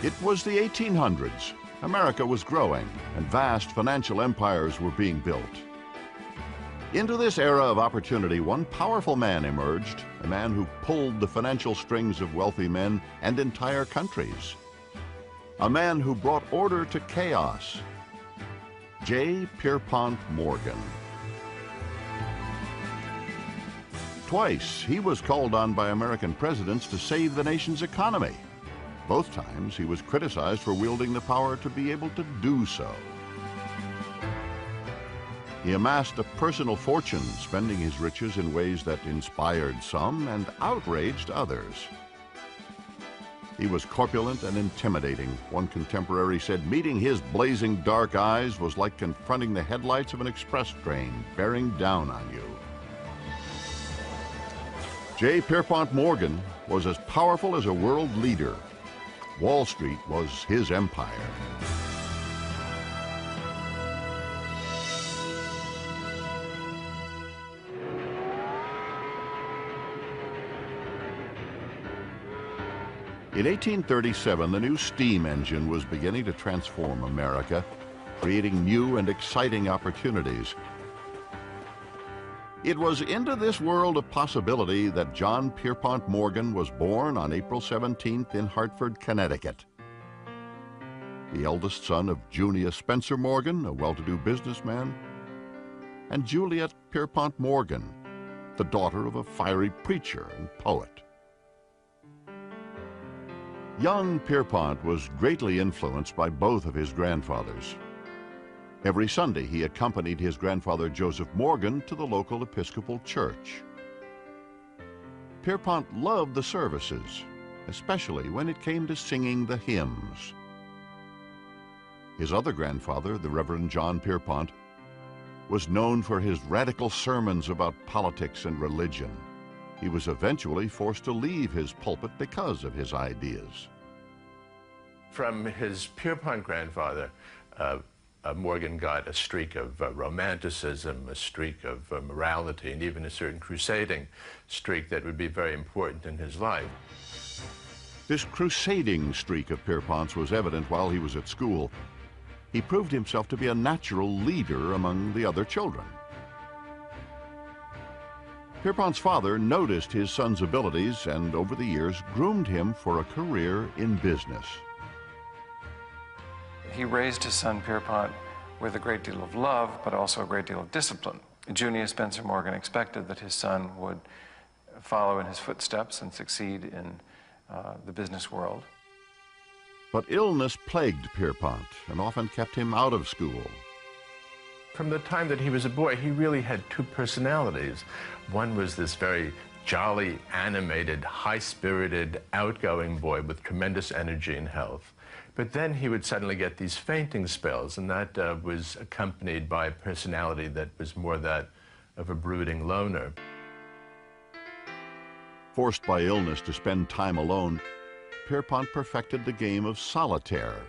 It was the 1800s. America was growing, and vast financial empires were being built. Into this era of opportunity, one powerful man emerged, a man who pulled the financial strings of wealthy men and entire countries. A man who brought order to chaos. J. Pierpont Morgan. Twice, he was called on by American presidents to save the nation's economy. Both times, he was criticized for wielding the power to be able to do so. He amassed a personal fortune, spending his riches in ways that inspired some and outraged others. He was corpulent and intimidating. One contemporary said, meeting his blazing dark eyes was like confronting the headlights of an express train bearing down on you. J. Pierpont Morgan was as powerful as a world leader. Wall Street was his empire. In 1837, the new steam engine was beginning to transform America, creating new and exciting opportunities. It was into this world of possibility that John Pierpont Morgan was born on April 17th in Hartford, Connecticut. The eldest son of Junius Spencer Morgan, a well-to-do businessman, and Juliet Pierpont Morgan, the daughter of a fiery preacher and poet. Young Pierpont was greatly influenced by both of his grandfathers. Every Sunday, he accompanied his grandfather Joseph Morgan to the local Episcopal church. Pierpont loved the services, especially when it came to singing the hymns. His other grandfather, the Reverend John Pierpont, was known for his radical sermons about politics and religion. He was eventually forced to leave his pulpit because of his ideas. From his Pierpont grandfather, Morgan got a streak of romanticism, a streak of morality, and even a certain crusading streak that would be very important in his life. This crusading streak of Pierpont's was evident while he was at school. He proved himself to be a natural leader among the other children. Pierpont's father noticed his son's abilities and over the years groomed him for a career in business. He raised his son Pierpont with a great deal of love, but also a great deal of discipline. Junius Spencer Morgan expected that his son would follow in his footsteps and succeed in the business world. But illness plagued Pierpont and often kept him out of school. From the time that he was a boy, he really had two personalities. One was this very jolly, animated, high-spirited, outgoing boy with tremendous energy and health. But then he would suddenly get these fainting spells, and that was accompanied by a personality that was more that of a brooding loner. Forced by illness to spend time alone, Pierpont perfected the game of solitaire,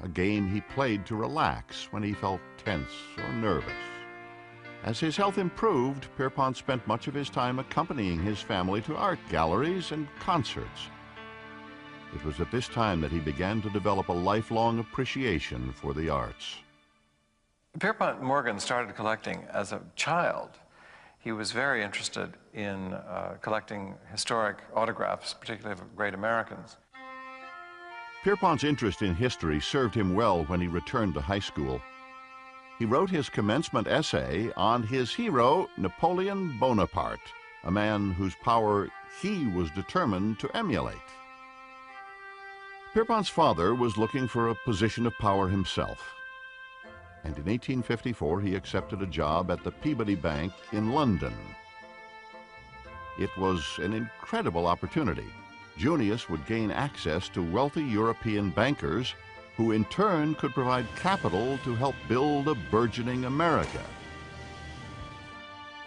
a game he played to relax when he felt tense or nervous. As his health improved, Pierpont spent much of his time accompanying his family to art galleries and concerts. It was at this time that he began to develop a lifelong appreciation for the arts. Pierpont Morgan started collecting as a child. He was very interested in collecting historic autographs, particularly of great Americans. Pierpont's interest in history served him well when he returned to high school. He wrote his commencement essay on his hero, Napoleon Bonaparte, a man whose power he was determined to emulate. Pierpont's father was looking for a position of power himself, and in 1854 he accepted a job at the Peabody Bank in London. It was an incredible opportunity. Junius would gain access to wealthy European bankers who in turn could provide capital to help build a burgeoning America.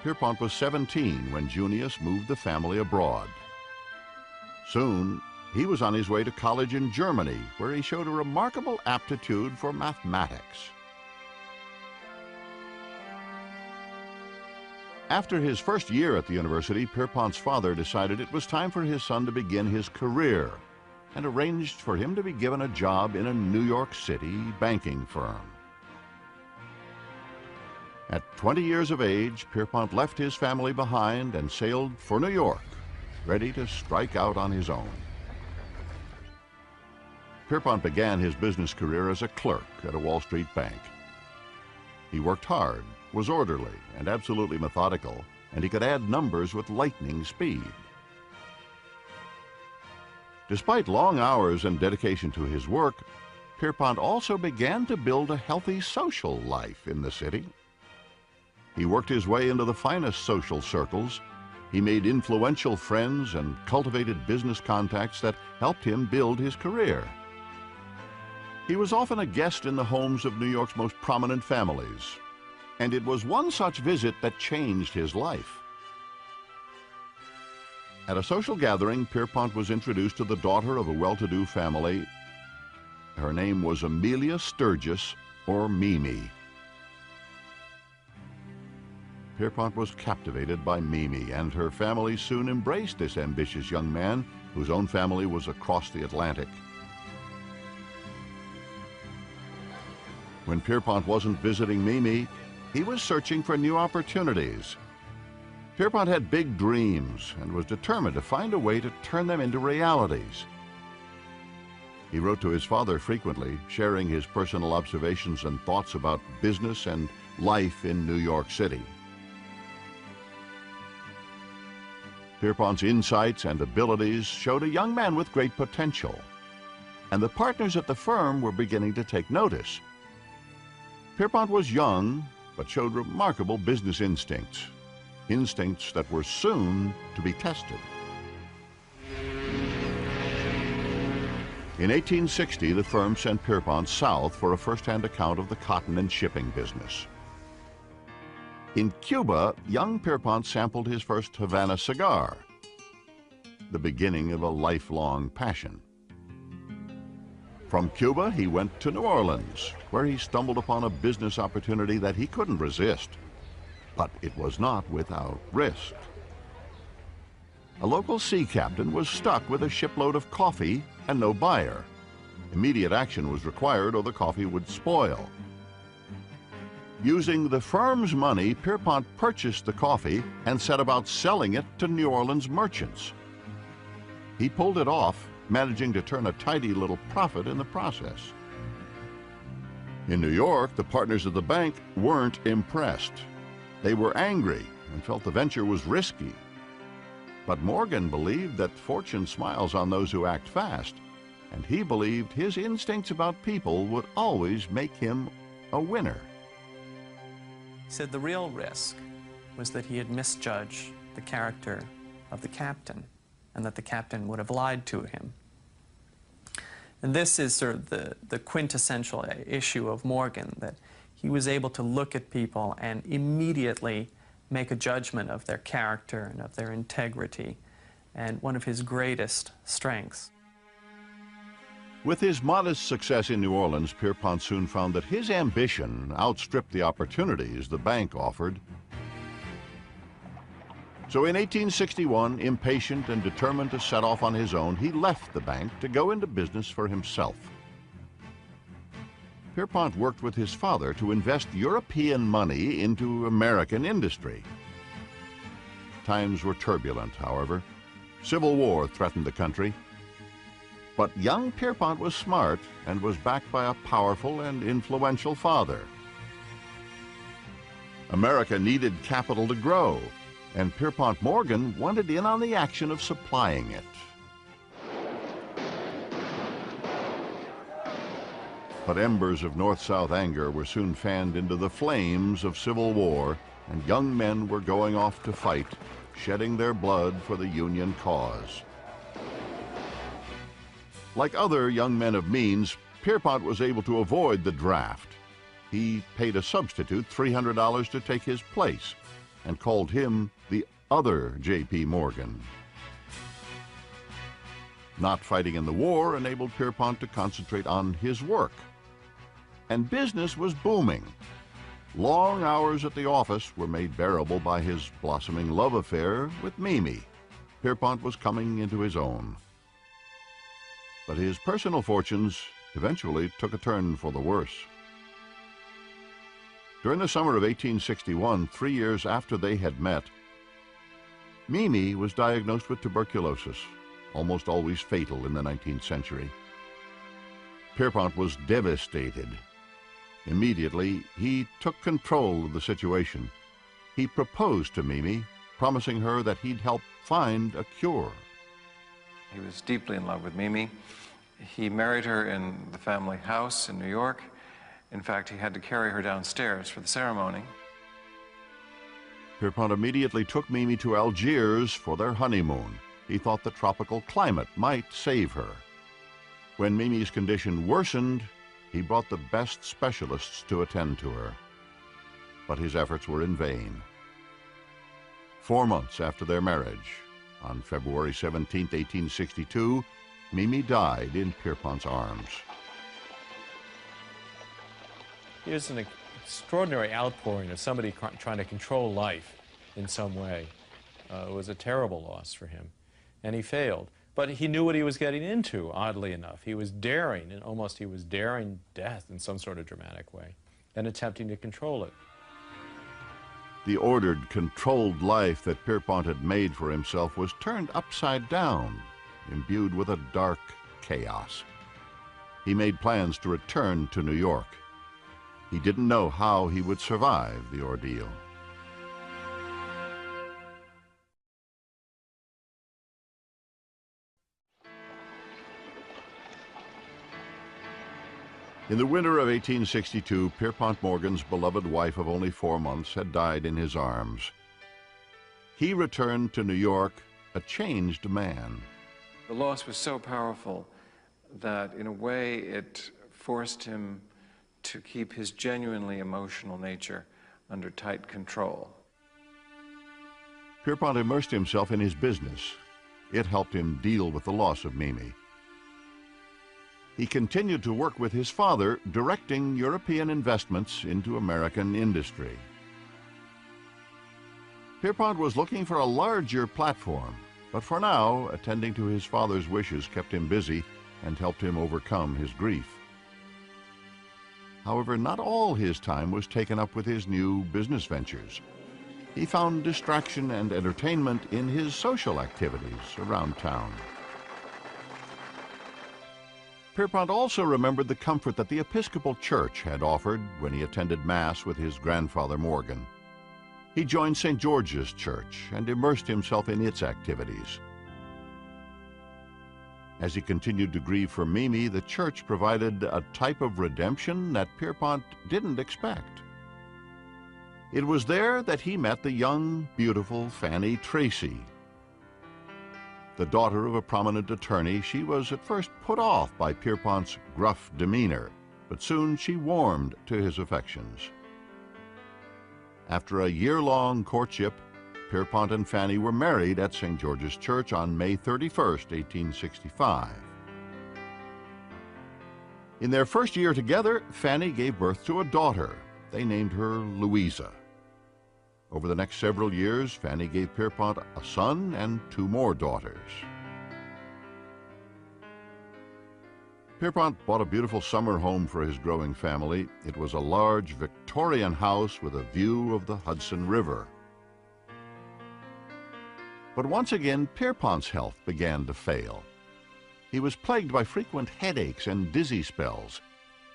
Pierpont was 17 when Junius moved the family abroad. Soon, he was on his way to college in Germany, where he showed a remarkable aptitude for mathematics. After his first year at the university, Pierpont's father decided it was time for his son to begin his career. and arranged for him to be given a job in a New York City banking firm. At 20 years of age, Pierpont left his family behind and sailed for New York, ready to strike out on his own. Pierpont began his business career as a clerk at a Wall Street bank. He worked hard, was orderly, and absolutely methodical, and he could add numbers with lightning speed. Despite long hours and dedication to his work, Pierpont also began to build a healthy social life in the city. He worked his way into the finest social circles. He made influential friends and cultivated business contacts that helped him build his career. He was often a guest in the homes of New York's most prominent families, and it was one such visit that changed his life. At a social gathering, Pierpont was introduced to the daughter of a well-to-do family. Her name was Amelia Sturgis, or Mimi. Pierpont was captivated by Mimi, and her family soon embraced this ambitious young man whose own family was across the Atlantic. When Pierpont wasn't visiting Mimi, he was searching for new opportunities. Pierpont had big dreams and was determined to find a way to turn them into realities. He wrote to his father frequently, sharing his personal observations and thoughts about business and life in New York City. Pierpont's insights and abilities showed a young man with great potential, and the partners at the firm were beginning to take notice. Pierpont was young, but showed remarkable business instincts, instincts that were soon to be tested. In 1860, the firm sent Pierpont south for a first-hand account of the cotton and shipping business. In Cuba, young Pierpont sampled his first Havana cigar, the beginning of a lifelong passion. From Cuba, he went to New Orleans, where he stumbled upon a business opportunity that he couldn't resist. But it was not without risk. A local sea captain was stuck with a shipload of coffee and no buyer. Immediate action was required or the coffee would spoil. Using the firm's money, Pierpont purchased the coffee and set about selling it to New Orleans merchants. He pulled it off, managing to turn a tidy little profit in the process. In New York, the partners of the bank weren't impressed. They were angry and felt the venture was risky. But Morgan believed that fortune smiles on those who act fast, and he believed his instincts about people would always make him a winner. He said the real risk was that he had misjudged the character of the captain, and that the captain would have lied to him. And this is sort of the quintessential issue of Morgan, that he was able to look at people and immediately make a judgment of their character and of their integrity, and one of his greatest strengths. With his modest success in New Orleans, Pierpont soon found that his ambition outstripped the opportunities the bank offered. So in 1861, impatient and determined to set off on his own, he left the bank to go into business for himself. Pierpont worked with his father to invest European money into American industry. Times were turbulent, however. Civil war threatened the country. But young Pierpont was smart and was backed by a powerful and influential father. America needed capital to grow, and Pierpont Morgan wanted in on the action of supplying it. But embers of North-South anger were soon fanned into the flames of civil war, and young men were going off to fight, shedding their blood for the Union cause. Like other young men of means, Pierpont was able to avoid the draft. He paid a substitute $300 to take his place and called him the other JP Morgan. Not fighting in the war enabled Pierpont to concentrate on his work. And business was booming. Long hours at the office were made bearable by his blossoming love affair with Mimi. Pierpont was coming into his own. but his personal fortunes eventually took a turn for the worse. During the summer of 1861, 3 years after they had met, Mimi was diagnosed with tuberculosis, almost always fatal in the 19th century. Pierpont was devastated. Immediately, he took control of the situation. He proposed to Mimi, promising her that he'd help find a cure. He was deeply in love with Mimi. He married her in the family house in New York. In fact, he had to carry her downstairs for the ceremony. Pierpont immediately took Mimi to Algiers for their honeymoon. He thought the tropical climate might save her. When Mimi's condition worsened, he brought the best specialists to attend to her. But his efforts were in vain. 4 months after their marriage, on February 17, 1862, Mimi died in Pierpont's arms. Here's an extraordinary outpouring of somebody trying to control life in some way. It was a terrible loss for him, and he failed. But he knew what he was getting into, oddly enough. He was daring, and almost he was daring death in some sort of dramatic way, and attempting to control it. The ordered, controlled life that Pierpont had made for himself was turned upside down, imbued with a dark chaos. He made plans to return to New York. He didn't know how he would survive the ordeal. In the winter of 1862, Pierpont Morgan's beloved wife of only 4 months had died in his arms. He returned to New York a changed man. The loss was so powerful that, in a way, it forced him to keep his genuinely emotional nature under tight control. Pierpont immersed himself in his business. It helped him deal with the loss of Mimi. He continued to work with his father, directing European investments into American industry. Pierpont was looking for a larger platform, but for now, attending to his father's wishes kept him busy and helped him overcome his grief. However, not all his time was taken up with his new business ventures. He found distraction and entertainment in his social activities around town. Pierpont also remembered the comfort that the Episcopal Church had offered when he attended Mass with his grandfather Morgan. He joined St. George's Church and immersed himself in its activities. As he continued to grieve for Mimi, the church provided a type of redemption that Pierpont didn't expect. It was there that he met the young, beautiful Fanny Tracy. The daughter of a prominent attorney, she was at first put off by Pierpont's gruff demeanor, but soon she warmed to his affections. After a year-long courtship, Pierpont and Fanny were married at St. George's Church on May 31st, 1865. In their first year together, Fanny gave birth to a daughter. They named her Louisa. Over the next several years, Fanny gave Pierpont a son and 2 more daughters. Pierpont bought a beautiful summer home for his growing family. It was a large Victorian house with a view of the Hudson River. But once again, Pierpont's health began to fail. He was plagued by frequent headaches and dizzy spells.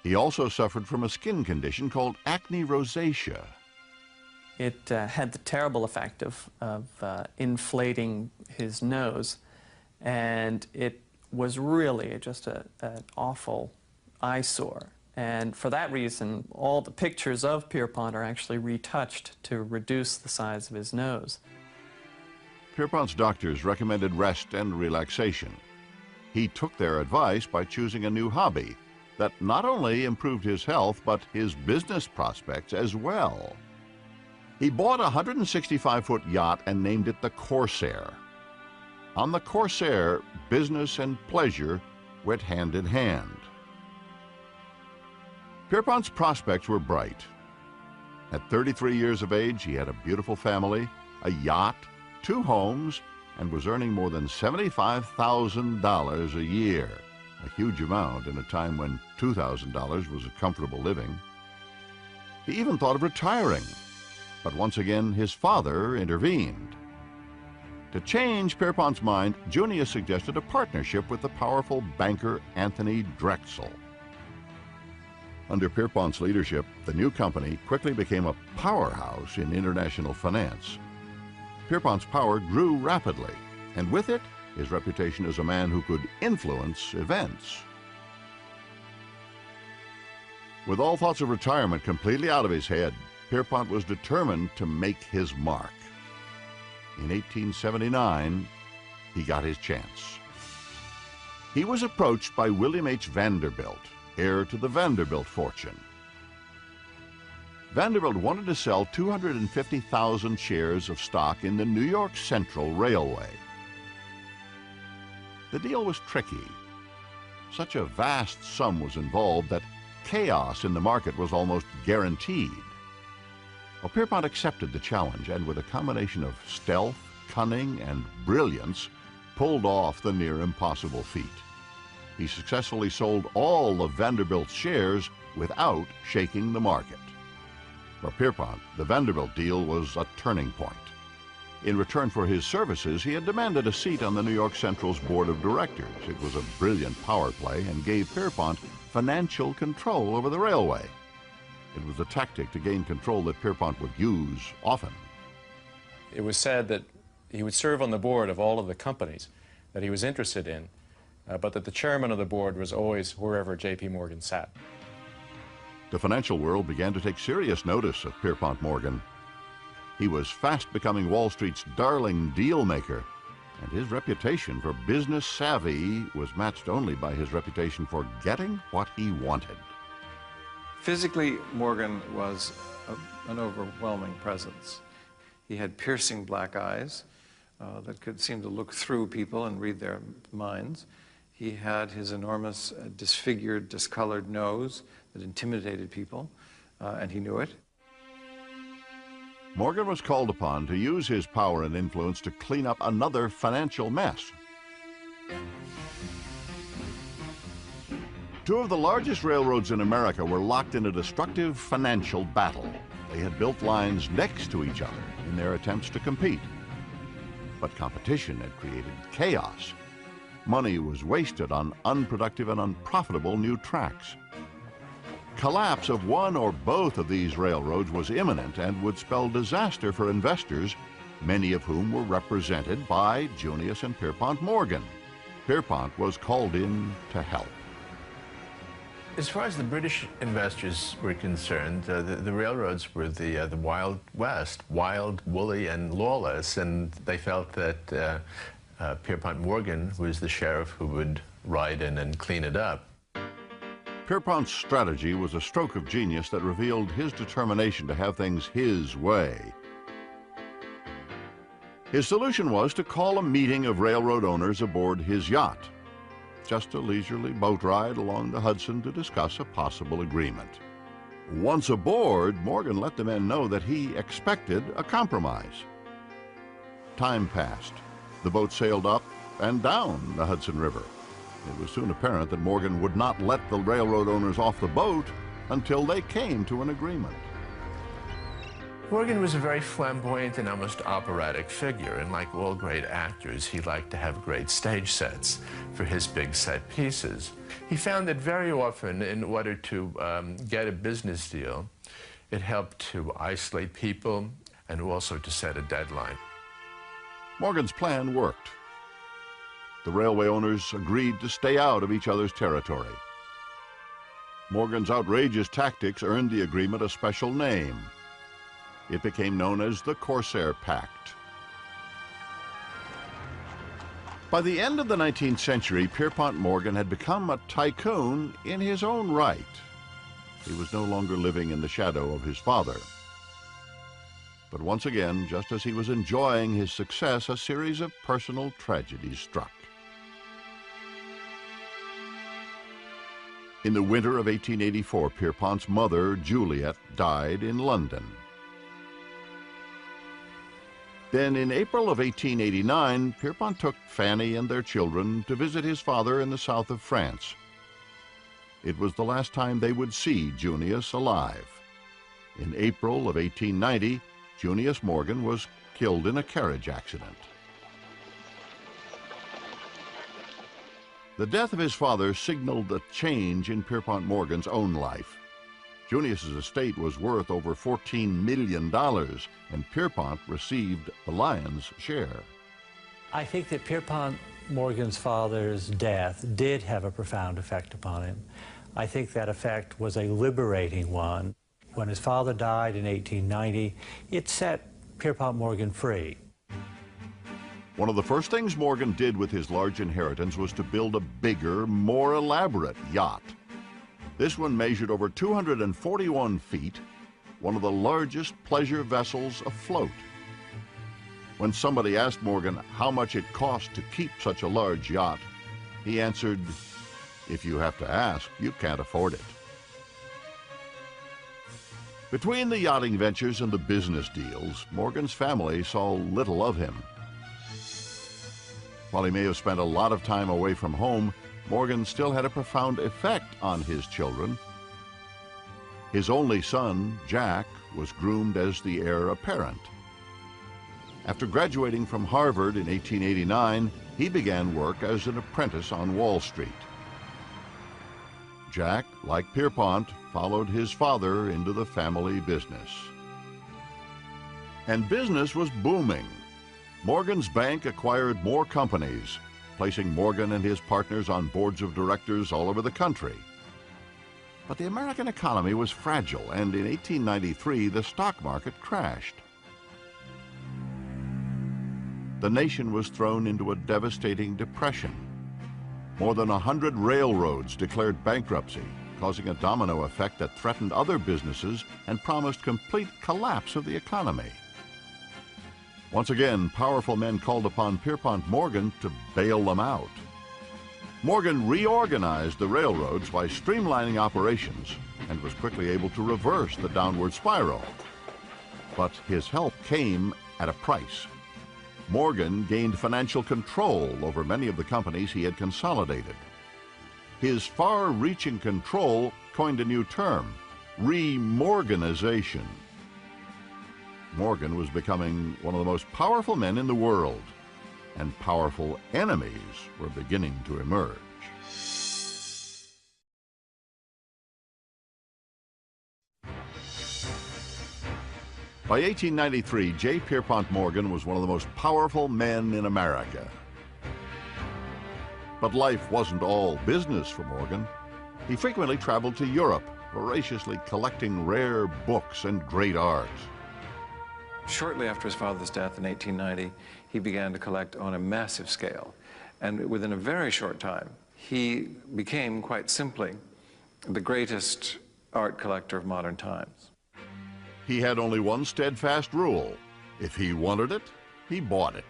He also suffered from a skin condition called acne rosacea. It had the terrible effect of inflating his nose, and it was really just an awful eyesore. And for that reason, all the pictures of Pierpont are actually retouched to reduce the size of his nose. Pierpont's doctors recommended rest and relaxation. He took their advice by choosing a new hobby that not only improved his health, but his business prospects as well. He bought a 165-foot yacht and named it the Corsair. On the Corsair, business and pleasure went hand in hand. Pierpont's prospects were bright. At 33 years of age, he had a beautiful family, a yacht, 2 homes, and was earning more than $75,000 a year. a huge amount in a time when $2,000 was a comfortable living. He even thought of retiring, but once again his father intervened. To change Pierpont's mind, Junius suggested a partnership with the powerful banker Anthony Drexel. Under Pierpont's leadership, the new company quickly became a powerhouse in international finance. Pierpont's power grew rapidly, and with it, his reputation as a man who could influence events. With all thoughts of retirement completely out of his head, Pierpont was determined to make his mark. In 1879, he got his chance. He was approached by William H. Vanderbilt, heir to the Vanderbilt fortune. Vanderbilt wanted to sell 250,000 shares of stock in the New York Central Railway. The deal was tricky. Such a vast sum was involved that chaos in the market was almost guaranteed. Well, Pierpont accepted the challenge and, with a combination of stealth, cunning, and brilliance, pulled off the near impossible feat. He successfully sold all of Vanderbilt's shares without shaking the market. For Pierpont, the Vanderbilt deal was a turning point. In return for his services, he had demanded a seat on the New York Central's board of directors. It was a brilliant power play and gave Pierpont financial control over the railway. It was a tactic to gain control that Pierpont would use often. It was said that he would serve on the board of all of the companies that he was interested in, but that the chairman of the board was always wherever JP Morgan sat. The financial world began to take serious notice of Pierpont Morgan. He was fast becoming Wall Street's darling deal maker, and his reputation for business savvy was matched only by his reputation for getting what he wanted. Physically, Morgan was an overwhelming presence. He had piercing black eyes that could seem to look through people and read their minds. He had his enormous, disfigured, discolored nose that intimidated people, and he knew it. Morgan was called upon to use his power and influence to clean up another financial mess. Two of the largest railroads in America were locked in a destructive financial battle. They had built lines next to each other in their attempts to compete. But competition had created chaos. Money was wasted on unproductive and unprofitable new tracks. Collapse of one or both of these railroads was imminent and would spell disaster for investors, many of whom were represented by Junius and Pierpont Morgan. Pierpont was called in to help. As far as the British investors were concerned, the railroads were the Wild West, wild, woolly, and lawless, and they felt that Pierpont Morgan was the sheriff who would ride in and clean it up. Pierpont's strategy was a stroke of genius that revealed his determination to have things his way. His solution was to call a meeting of railroad owners aboard his yacht. Just a leisurely boat ride along the Hudson to discuss a possible agreement. Once aboard, Morgan let the men know that he expected a compromise. Time passed. The boat sailed up and down the Hudson River. It was soon apparent that Morgan would not let the railroad owners off the boat until they came to an agreement. Morgan was a very flamboyant and almost operatic figure, and like all great actors, he liked to have great stage sets for his big set pieces. He found that very often, in order to get a business deal, it helped to isolate people and also to set a deadline. Morgan's plan worked. The railway owners agreed to stay out of each other's territory. Morgan's outrageous tactics earned the agreement a special name. It became known as the Corsair Pact. By the end of the 19th century, Pierpont Morgan had become a tycoon in his own right. He was no longer living in the shadow of his father. But once again, just as he was enjoying his success, a series of personal tragedies struck. In the winter of 1884, Pierpont's mother, Juliet, died in London. Then in April of 1889, Pierpont took Fanny and their children to visit his father in the south of France. It was the last time they would see Junius alive. In April of 1890, Junius Morgan was killed in a carriage accident. The death of his father signaled a change in Pierpont Morgan's own life. Junius's estate was worth over $14 million, and Pierpont received the lion's share. I think that Pierpont Morgan's father's death did have a profound effect upon him. I think that effect was a liberating one. When his father died in 1890, it set Pierpont Morgan free. One of the first things Morgan did with his large inheritance was to build a bigger, more elaborate yacht. This one measured over 241 feet, one of the largest pleasure vessels afloat. When somebody asked Morgan how much it cost to keep such a large yacht, he answered, "If you have to ask, you can't afford it." Between the yachting ventures and the business deals, Morgan's family saw little of him. While he may have spent a lot of time away from home, Morgan still had a profound effect on his children. His only son, Jack, was groomed as the heir apparent. After graduating from Harvard in 1889, he began work as an apprentice on Wall Street. Jack, like Pierpont, followed his father into the family business. And business was booming. Morgan's bank acquired more companies, placing Morgan and his partners on boards of directors all over the country. But the American economy was fragile, and in 1893, the stock market crashed. The nation was thrown into a devastating depression. More than 100 railroads declared bankruptcy, causing a domino effect that threatened other businesses and promised complete collapse of the economy. Once again, powerful men called upon Pierpont Morgan to bail them out. Morgan reorganized the railroads by streamlining operations and was quickly able to reverse the downward spiral. But his help came at a price. Morgan gained financial control over many of the companies he had consolidated. His far-reaching control coined a new term, remorganization. Morgan was becoming one of the most powerful men in the world, and powerful enemies were beginning to emerge. By 1893, J. Pierpont Morgan was one of the most powerful men in America. But life wasn't all business for Morgan. He frequently traveled to Europe, voraciously collecting rare books and great art. Shortly after his father's death in 1890, he began to collect on a massive scale. And within a very short time, he became, quite simply, the greatest art collector of modern times. He had only one steadfast rule. If he wanted it, he bought it.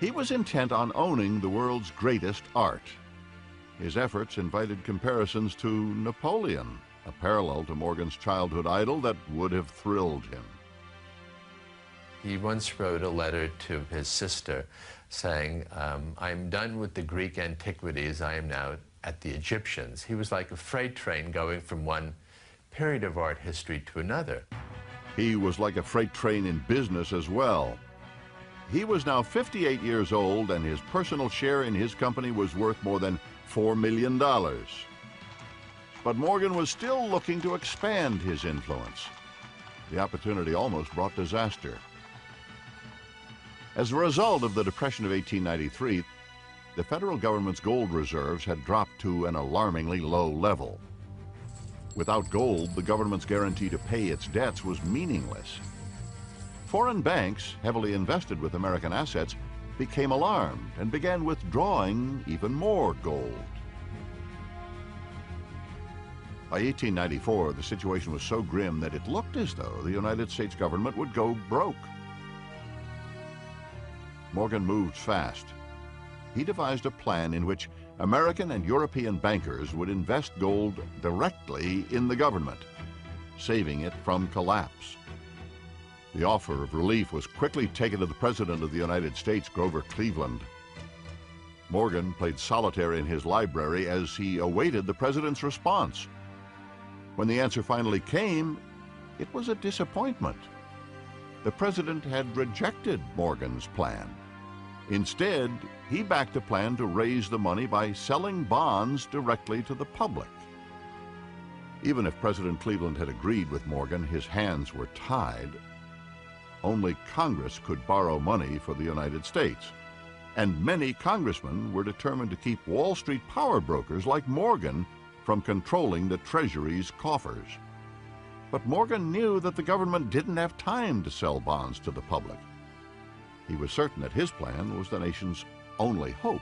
He was intent on owning the world's greatest art. His efforts invited comparisons to Napoleon, a parallel to Morgan's childhood idol that would have thrilled him. He once wrote a letter to his sister saying, "I'm done with the Greek antiquities, I am now at the Egyptians." He was like a freight train going from one period of art history to another. He was like a freight train in business as well. He was now 58 years old, and his personal share in his company was worth more than $4 million. But Morgan was still looking to expand his influence. The opportunity almost brought disaster. As a result of the Depression of 1893, the federal government's gold reserves had dropped to an alarmingly low level. Without gold, the government's guarantee to pay its debts was meaningless. Foreign banks, heavily invested with American assets, became alarmed and began withdrawing even more gold. By 1894, the situation was so grim that it looked as though the United States government would go broke. Morgan moved fast. He devised a plan in which American and European bankers would invest gold directly in the government, saving it from collapse. The offer of relief was quickly taken to the President of the United States, Grover Cleveland. Morgan played solitaire in his library as he awaited the President's response. When the answer finally came, it was a disappointment. The President had rejected Morgan's plan. Instead, he backed a plan to raise the money by selling bonds directly to the public. Even if President Cleveland had agreed with Morgan, his hands were tied. Only Congress could borrow money for the United States, and many congressmen were determined to keep Wall Street power brokers like Morgan from controlling the Treasury's coffers. But Morgan knew that the government didn't have time to sell bonds to the public. He was certain that his plan was the nation's only hope.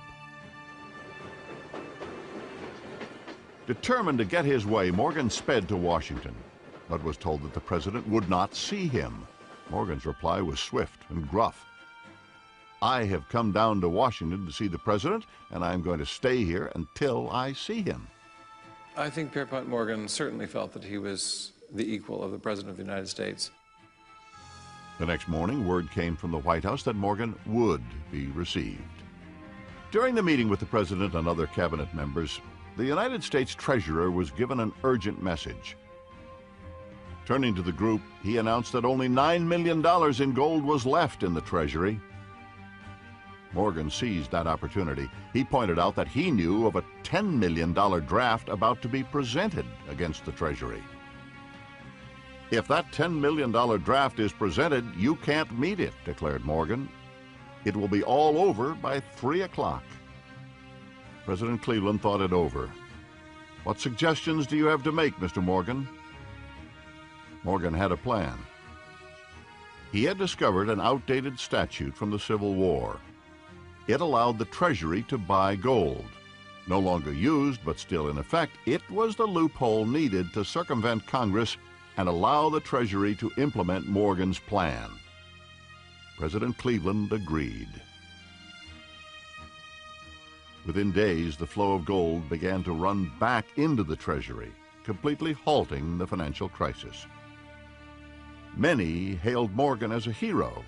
Determined to get his way, Morgan sped to Washington, but was told that the President would not see him. Morgan's reply was swift and gruff. "I have come down to Washington to see the President, and I'm going to stay here until I see him." I think Pierpont Morgan certainly felt that he was the equal of the President of the United States. The next morning, word came from the White House that Morgan would be received. During the meeting with the President and other cabinet members, the United States Treasurer was given an urgent message. Turning to the group, he announced that only $9 million in gold was left in the Treasury. Morgan seized that opportunity. He pointed out that he knew of a $10 million draft about to be presented against the Treasury. "If that $10 million draft is presented, you can't meet it," declared Morgan. "It will be all over by 3 o'clock. President Cleveland thought it over. "What suggestions do you have to make, Mr. Morgan?" Morgan had a plan. He had discovered an outdated statute from the Civil War. It allowed the Treasury to buy gold. No longer used, but still in effect, it was the loophole needed to circumvent Congress and allow the Treasury to implement Morgan's plan. President Cleveland agreed. Within days, the flow of gold began to run back into the Treasury, completely halting the financial crisis. Many hailed Morgan as a hero,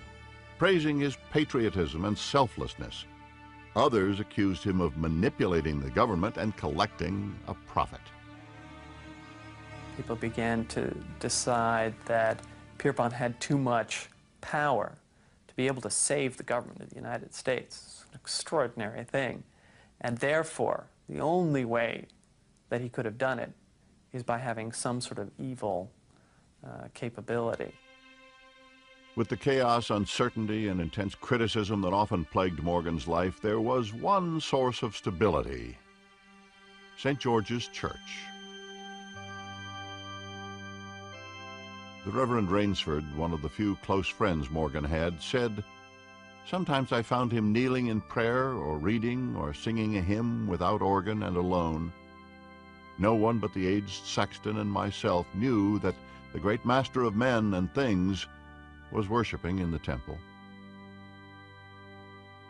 praising his patriotism and selflessness. Others accused him of manipulating the government and collecting a profit. People began to decide that Pierpont had too much power to be able to save the government of the United States. It's an extraordinary thing. And therefore, the only way that he could have done it is by having some sort of evil capability. With the chaos, uncertainty, and intense criticism that often plagued Morgan's life, there was one source of stability: St. George's Church. The Reverend Rainsford, one of the few close friends Morgan had, said, "Sometimes I found him kneeling in prayer or reading or singing a hymn without organ and alone. No one but the aged sexton and myself knew that the great master of men and things was worshiping in the temple."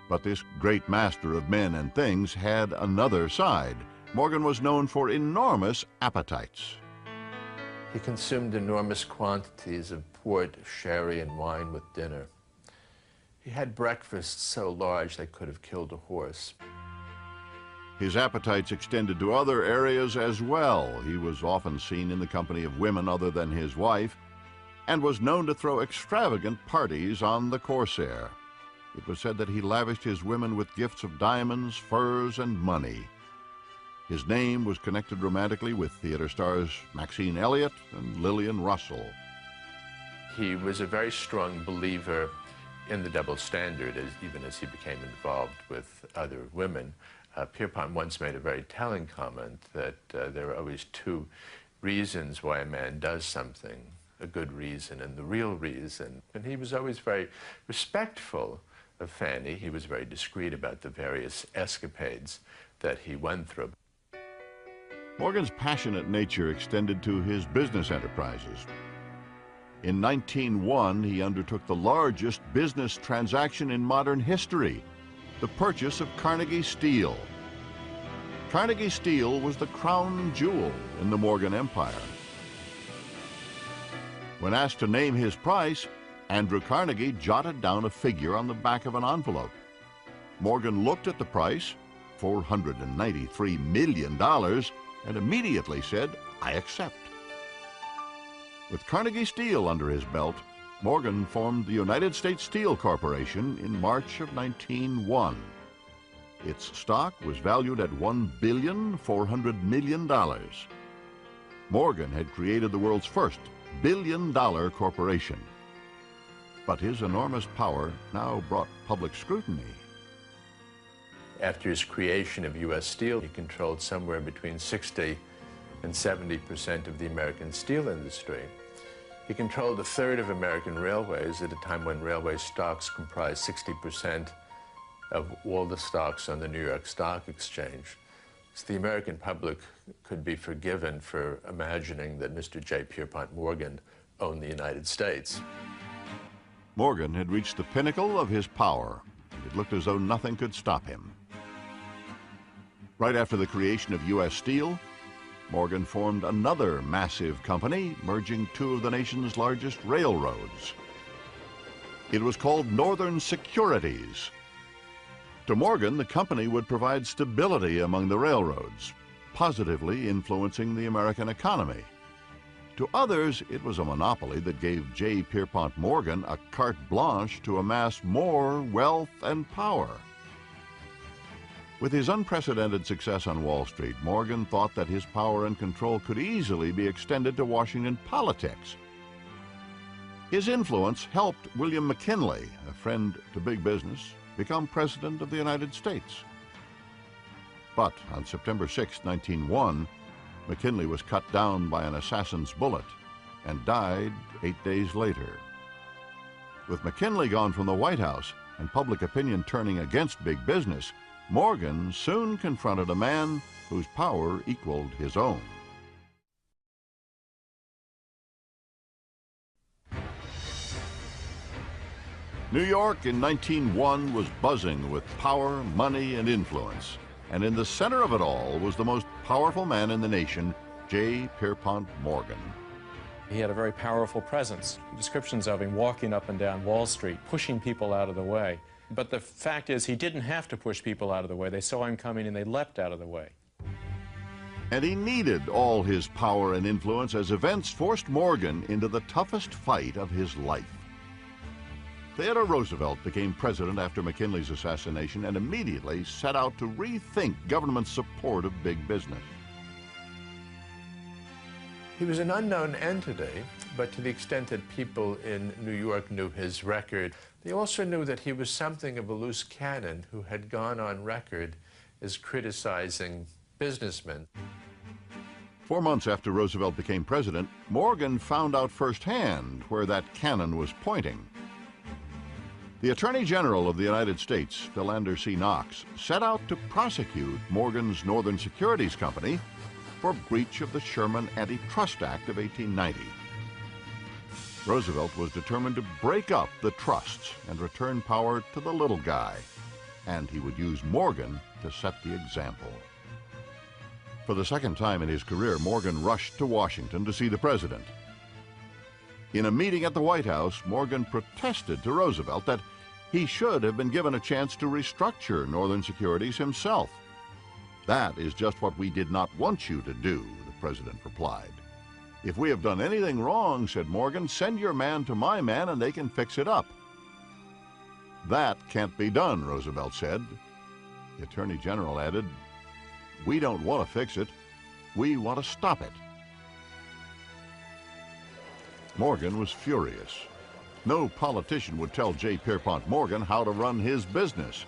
But this great master of men and things had another side. Morgan was known for enormous appetites. He consumed enormous quantities of port, sherry, and wine with dinner. He had breakfasts so large they could have killed a horse. His appetites extended to other areas as well. He was often seen in the company of women other than his wife, and was known to throw extravagant parties on the Corsair. It was said that he lavished his women with gifts of diamonds, furs, and money. His name was connected romantically with theater stars Maxine Elliott and Lillian Russell. He was a very strong believer in the double standard, even as he became involved with other women. Pierpont once made a very telling comment that there are always two reasons why a man does something: a good reason and the real reason. And he was always very respectful of Fanny. He was very discreet about the various escapades that he went through. Morgan's passionate nature extended to his business enterprises. In 1901, he undertook the largest business transaction in modern history: the purchase of Carnegie Steel. Carnegie Steel was the crown jewel in the Morgan Empire. When asked to name his price, Andrew Carnegie jotted down a figure on the back of an envelope. Morgan looked at the price, $493 million, and immediately said, "I accept." With Carnegie Steel under his belt, Morgan formed the United States Steel Corporation in March of 1901. Its stock was valued at $1,400 million. Morgan had created the world's first billion-dollar corporation. But his enormous power now brought public scrutiny. After his creation of U.S. Steel, he controlled somewhere between 60 and 70% of the American steel industry. He controlled a third of American railways at a time when railway stocks comprised 60% of all the stocks on the New York Stock Exchange. So the American public could be forgiven for imagining that Mr. J. Pierpont Morgan owned the United States. Morgan had reached the pinnacle of his power, and it looked as though nothing could stop him. Right after the creation of U.S. Steel, Morgan formed another massive company, merging two of the nation's largest railroads. It was called Northern Securities. To Morgan, the company would provide stability among the railroads, positively influencing the American economy. To others, it was a monopoly that gave J. Pierpont Morgan a carte blanche to amass more wealth and power. With his unprecedented success on Wall Street, Morgan thought that his power and control could easily be extended to Washington politics. His influence helped William McKinley, a friend to big business, become President of the United States. But on September 6, 1901, McKinley was cut down by an assassin's bullet and died 8 days later. With McKinley gone from the White House and public opinion turning against big business, Morgan soon confronted a man whose power equaled his own. New York in 1901 was buzzing with power, money, and influence. And in the center of it all was the most powerful man in the nation, J. Pierpont Morgan. He had a very powerful presence. Descriptions of him walking up and down Wall Street, pushing people out of the way. But the fact is, he didn't have to push people out of the way. They saw him coming and they leapt out of the way. And he needed all his power and influence as events forced Morgan into the toughest fight of his life. Theodore Roosevelt became president after McKinley's assassination and immediately set out to rethink government support of big business. He was an unknown entity, but to the extent that people in New York knew his record, they also knew that he was something of a loose cannon who had gone on record as criticizing businessmen. 4 months after Roosevelt became president, Morgan found out firsthand where that cannon was pointing. The Attorney General of the United States, Philander C. Knox, set out to prosecute Morgan's Northern Securities Company for breach of the Sherman Antitrust Act of 1890. Roosevelt was determined to break up the trusts and return power to the little guy, and he would use Morgan to set the example. For the second time in his career, Morgan rushed to Washington to see the president. In a meeting at the White House, Morgan protested to Roosevelt that he should have been given a chance to restructure Northern Securities himself. "That is just what we did not want you to do," the president replied. "If we have done anything wrong," said Morgan, "send your man to my man and they can fix it up." "That can't be done," Roosevelt said. The Attorney General added, "We don't want to fix it. We want to stop it." Morgan was furious. No politician would tell J. Pierpont Morgan how to run his business.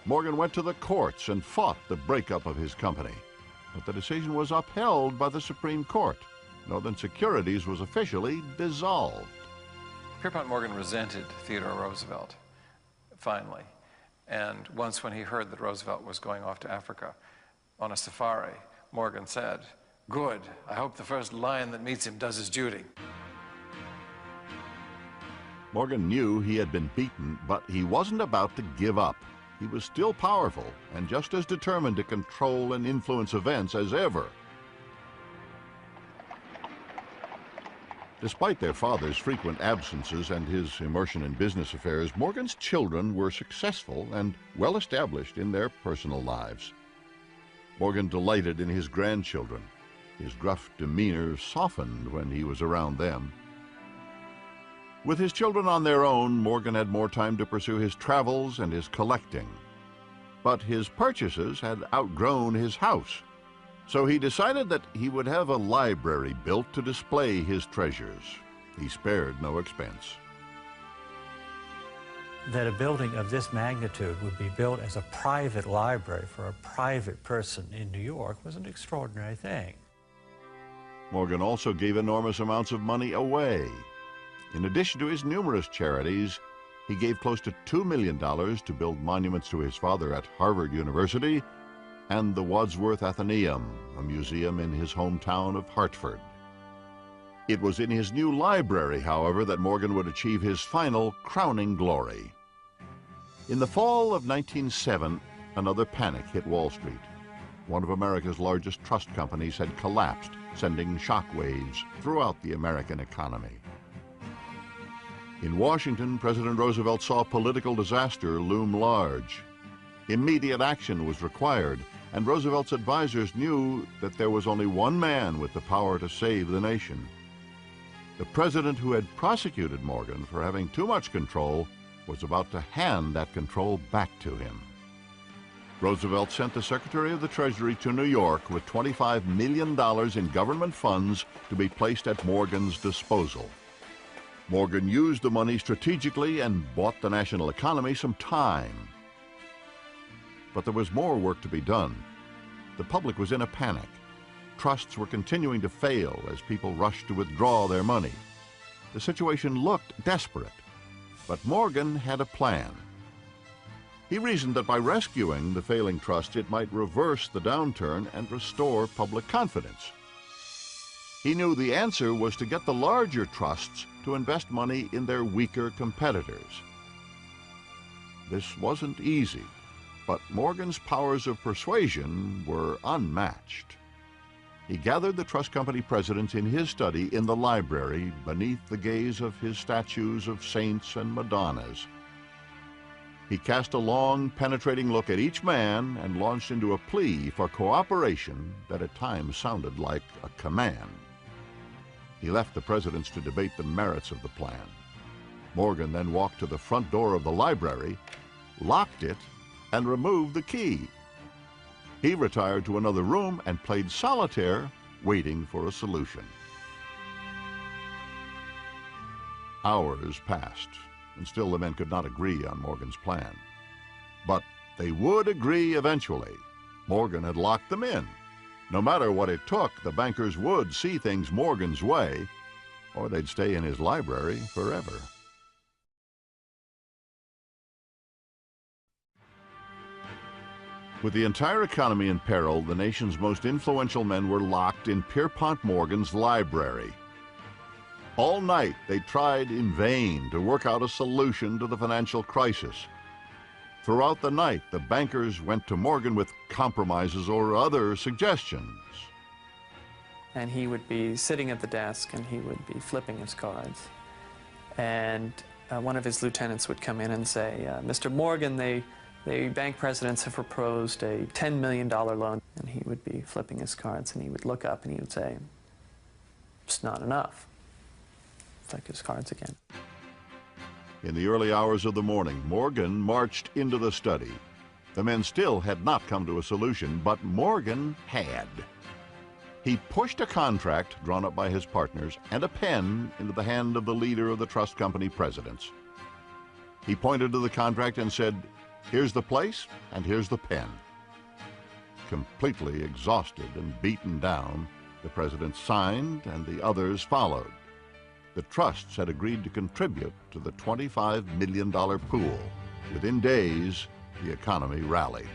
Morgan went to the courts and fought the breakup of his company, but the decision was upheld by the Supreme Court. Northern Securities was officially dissolved. Pierpont Morgan resented Theodore Roosevelt, finally. And once when he heard that Roosevelt was going off to Africa on a safari, Morgan said, "Good, I hope the first lion that meets him does his duty." Morgan knew he had been beaten, but he wasn't about to give up. He was still powerful and just as determined to control and influence events as ever. Despite their father's frequent absences and his immersion in business affairs, Morgan's children were successful and well established in their personal lives. Morgan delighted in his grandchildren. His gruff demeanor softened when he was around them. With his children on their own, Morgan had more time to pursue his travels and his collecting. But his purchases had outgrown his house, so he decided that he would have a library built to display his treasures. He spared no expense. That a building of this magnitude would be built as a private library for a private person in New York was an extraordinary thing. Morgan also gave enormous amounts of money away. In addition to his numerous charities, he gave close to $2 million to build monuments to his father at Harvard University and the Wadsworth Atheneum, a museum in his hometown of Hartford. It was in his new library, however, that Morgan would achieve his final crowning glory. In the fall of 1907, another panic hit Wall Street. One of America's largest trust companies had collapsed, sending shockwaves throughout the American economy. In Washington, President Roosevelt saw political disaster loom large. Immediate action was required, and Roosevelt's advisors knew that there was only one man with the power to save the nation. The president who had prosecuted Morgan for having too much control was about to hand that control back to him. Roosevelt sent the Secretary of the Treasury to New York with $25 million in government funds to be placed at Morgan's disposal. Morgan used the money strategically and bought the national economy some time. But there was more work to be done. The public was in a panic. Trusts were continuing to fail as people rushed to withdraw their money. The situation looked desperate, but Morgan had a plan. He reasoned that by rescuing the failing trusts, it might reverse the downturn and restore public confidence. He knew the answer was to get the larger trusts to invest money in their weaker competitors. This wasn't easy, but Morgan's powers of persuasion were unmatched. He gathered the trust company presidents in his study in the library beneath the gaze of his statues of saints and Madonnas. He cast a long, penetrating look at each man and launched into a plea for cooperation that at times sounded like a command. He left the presidents to debate the merits of the plan. Morgan then walked to the front door of the library, locked it, and removed the key. He retired to another room and played solitaire, waiting for a solution. Hours passed, and still the men could not agree on Morgan's plan. But they would agree eventually. Morgan had locked them in. No matter what it took, the bankers would see things Morgan's way, or they'd stay in his library forever. With the entire economy in peril, the nation's most influential men were locked in Pierpont Morgan's library. All night, they tried in vain to work out a solution to the financial crisis. Throughout the night, the bankers went to Morgan with compromises or other suggestions. And he would be sitting at the desk and he would be flipping his cards. And one of his lieutenants would come in and say, Mr. Morgan, the bank presidents have proposed a $10 million loan. And he would be flipping his cards and he would look up and he would say, it's not enough. Flick his cards again. In the early hours of the morning, Morgan marched into the study. The men still had not come to a solution, but Morgan had. He pushed a contract drawn up by his partners and a pen into the hand of the leader of the trust company presidents. He pointed to the contract and said, here's the place and here's the pen. Completely exhausted and beaten down, the president signed and the others followed. The trusts had agreed to contribute to the $25 million pool. Within days, the economy rallied.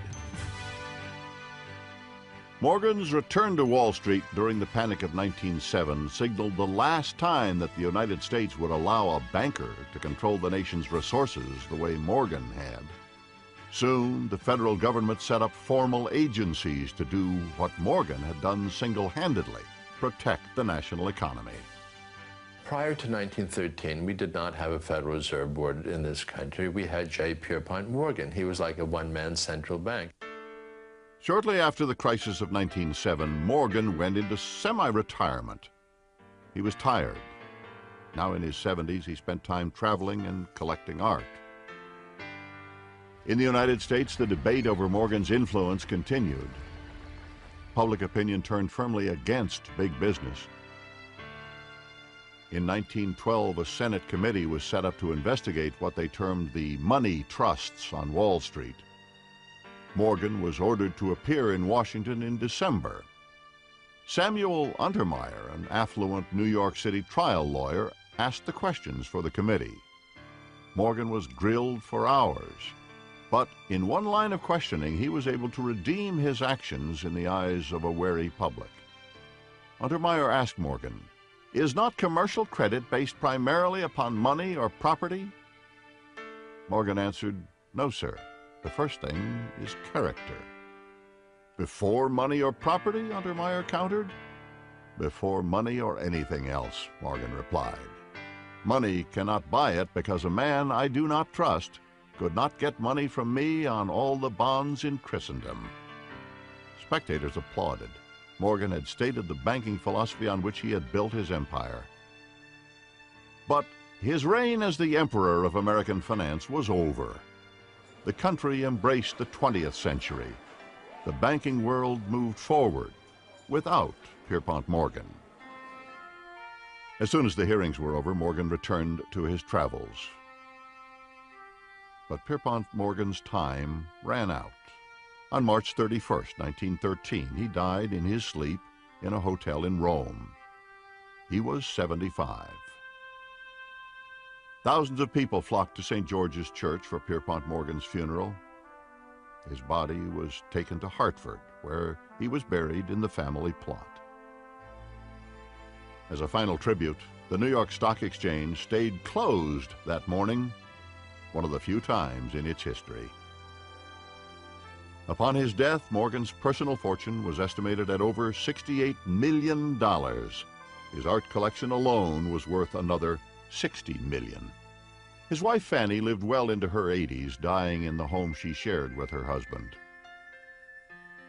Morgan's return to Wall Street during the Panic of 1907 signaled the last time that the United States would allow a banker to control the nation's resources the way Morgan had. Soon, the federal government set up formal agencies to do what Morgan had done single-handedly, protect the national economy. Prior to 1913, we did not have a Federal Reserve Board in this country. We had J. Pierpont Morgan. He was like a one-man central bank. Shortly after the crisis of 1907, Morgan went into semi-retirement. He was tired. Now in his 70s, he spent time traveling and collecting art. In the United States, the debate over Morgan's influence continued. Public opinion turned firmly against big business. In 1912, a Senate committee was set up to investigate what they termed the money trusts on Wall Street. Morgan was ordered to appear in Washington in December. Samuel Untermeyer, an affluent New York City trial lawyer, asked the questions for the committee. Morgan was grilled for hours, but in one line of questioning, he was able to redeem his actions in the eyes of a wary public. Untermeyer asked Morgan, "Is not commercial credit based primarily upon money or property?" Morgan answered, "No, sir. The first thing is character." "Before money or property?" Untermeyer countered. "Before money or anything else," Morgan replied. "Money cannot buy it because a man I do not trust could not get money from me on all the bonds in Christendom." Spectators applauded. Morgan had stated the banking philosophy on which he had built his empire. But his reign as the emperor of American finance was over. The country embraced the 20th century. The banking world moved forward without Pierpont Morgan. As soon as the hearings were over, Morgan returned to his travels. But Pierpont Morgan's time ran out. On March 31st, 1913, he died in his sleep in a hotel in Rome. He was 75. Thousands of people flocked to St. George's Church for Pierpont Morgan's funeral. His body was taken to Hartford, where he was buried in the family plot. As a final tribute, the New York Stock Exchange stayed closed that morning, one of the few times in its history. Upon his death, Morgan's personal fortune was estimated at over $68 million. His art collection alone was worth another $60 million. His wife Fanny lived well into her 80s, dying in the home she shared with her husband.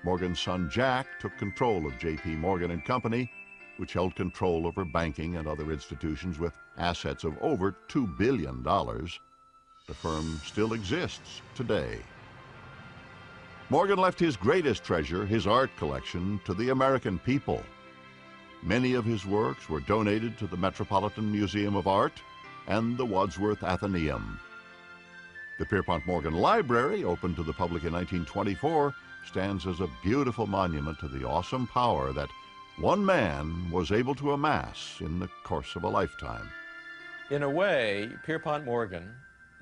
Morgan's son Jack took control of JP Morgan and Company, which held control over banking and other institutions with assets of over $2 billion. The firm still exists today. Morgan left his greatest treasure, his art collection, to the American people. Many of his works were donated to the Metropolitan Museum of Art and the Wadsworth Athenaeum. The Pierpont Morgan Library, opened to the public in 1924, stands as a beautiful monument to the awesome power that one man was able to amass in the course of a lifetime. In a way, Pierpont Morgan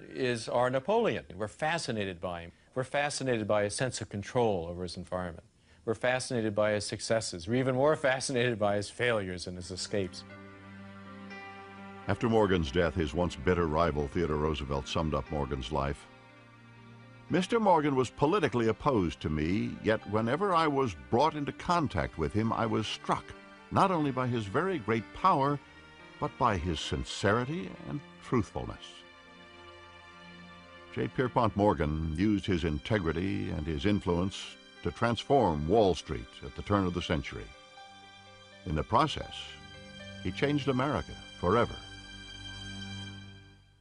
is our Napoleon. We're fascinated by him. We're fascinated by his sense of control over his environment. We're fascinated by his successes. We're even more fascinated by his failures and his escapes. After Morgan's death, his once bitter rival Theodore Roosevelt summed up Morgan's life. "Mr. Morgan was politically opposed to me, yet whenever I was brought into contact with him, I was struck not only by his very great power, but by his sincerity and truthfulness." J. Pierpont Morgan used his integrity and his influence to transform Wall Street at the turn of the century. In the process, he changed America forever.